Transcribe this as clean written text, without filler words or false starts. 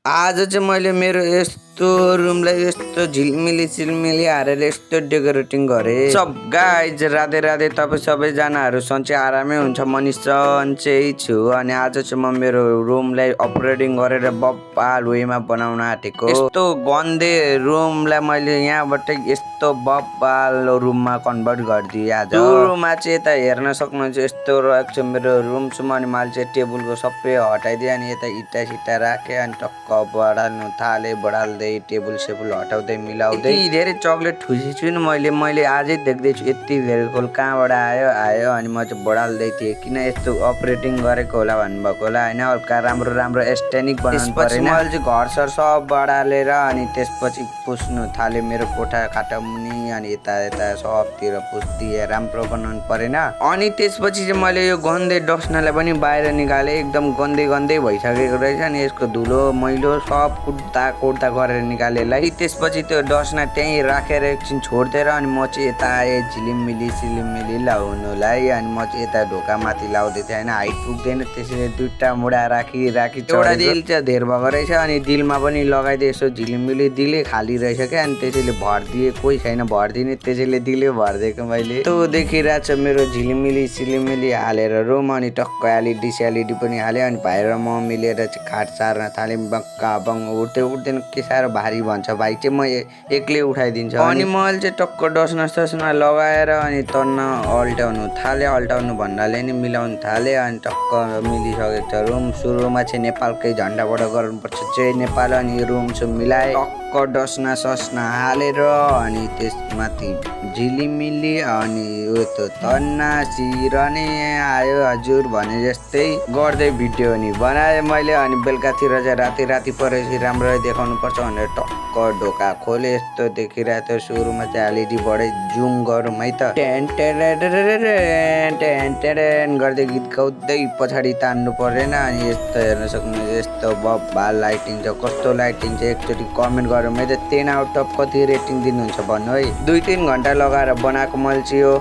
आज चाहिँ मैले मेरो यस्तो रुमलाई यस्तो झिलमिली हालेर यस्तो डेकोरेटिङ गरेँ। सब गाइज राधे राधे, तपाईँ सबैजनाहरू सन्चै आरामै हुन्छ। म नि सन्चै छु अनि आज चाहिँ म मेरो रुमलाई अपग्रेडिङ गरेर बब्बाल वेमा बनाउन आँटेको। यस्तो गन्दे रुमलाई मैले यहाँबाट यस्तो बब्बाल रुममा कन्भर्ट गरिदिएँ आज। सुरुमा चाहिँ यता हेर्न सक्नुहुन्छ यस्तो रहेको छ मेरो रुम सुम। अनि मैले चाहिँ टेबलको सबै हटाइदिएँ अनि यता इट्टा सिट्टा राखेँ अनि टक्क बढाल्नु थालेँ। बढाल्दै टेबल सेबल हटाउँदै मिलाउँदै धेरै चक्लेट ठुसी छु नि मैले आजै देख्दैछु यति धेरै खोल कहाँबाट आयो अनि म चाहिँ बढाल्दै थिएँ। किन यस्तो अपरेटिङ गरेको होला भन्नुभएको होला होइन, हल्का राम्रो राम्रो एस्टेनिक बनाउनु परेन। मैले चाहिँ घरसर सब बढालेर अनि त्यसपछि पुस्नु थालेँ मेरो कोठा खाटा मुनि अनि यता यता सबतिर पुस्दिएँ, राम्रो बनाउनु परेन। अनि त्यसपछि चाहिँ मैले यो गन्दै डस्नालाई पनि बाहिर निकालेँ। एकदम गन्दै भइसकेको रहेछ अनि यसको धुलो मैलो सब कुट्दा गरेर निकालेलाई। त्यसपछि त्यो डस्ना त्यहीँ राखेर एकछिन छोडिदिएर अनि म चाहिँ यता आएँ झिलिमिली लाउनुलाई। अनि म चाहिँ यता ढोका माथि लाउँदै थिएँ होइन, हाइट पुग्दैन त्यसैले दुईवटा मुढा राखी एउटा दिल चाहिँ धेर भएको रहेछ अनि दिलमा पनि लगाइदिएँ यसो झिलिमिली। दिलै खाली रहेछ क्या अनि त्यसैले भरिदिएँ, कोही छैन भरिदिने त्यसैले दिलै भरिदिएको मैले। त्यो देखिरहेको छ मेरो झिलिमिली हालेर रुम अनि टक्क एलइडी पनि हाल्यो अनि भाइ र म मिलेर चाहिँ खाट सार्न थाल्यौँ। बक्का बङ उठ्दैन के साह्रो भारी भन्छ भाइ चाहिँ, म एक्लै उठाइदिन्छु। अनि मैले चाहिँ टक्क डस्ना लगाएर अनि तन्न अल्टाउनु भन्नाले नि मिलाउनु थालेँ अनि टक्क मिलिसकेको छ रुम। सुरुमा चाहिँ नेपालकै झन्डाबाट गर्नुपर्छ चाहिँ नेपाल अनि रुम सुम मिलाएँ टक्क डस्ना सस्ना हालेर अनि त्यसमाथि झिलिमिली अनि त्यो तन्ना सिरने आयो हजुर भने जस्तै गर्दै भिडियो नि बनाएँ मैले। अनि बेलुकातिर चाहिँ राति परेपछि राम्ररी देखाउनु पर्छ भनेर टक्क ढोका खोले। यस्तो देखिरहेको थियो। सुरुमा चाहिँ एलइडीबाटै जुम गरौँ है त, टेन गर्दै गीत गाउँदै पछाडि तान्नु परेन। अनि यस्तो हेर्न सक्नु यस्तो बब्बाल लाइटिङ छ। कस्तो लाइटिङ छ एकचोटि कमेन्ट गरौँ है त। 10 आउट अफ कति रेटिङ दिनुहुन्छ भन्नु है। 2-3 घन्टा लगाएर बनाएको मैले चाहिँ यो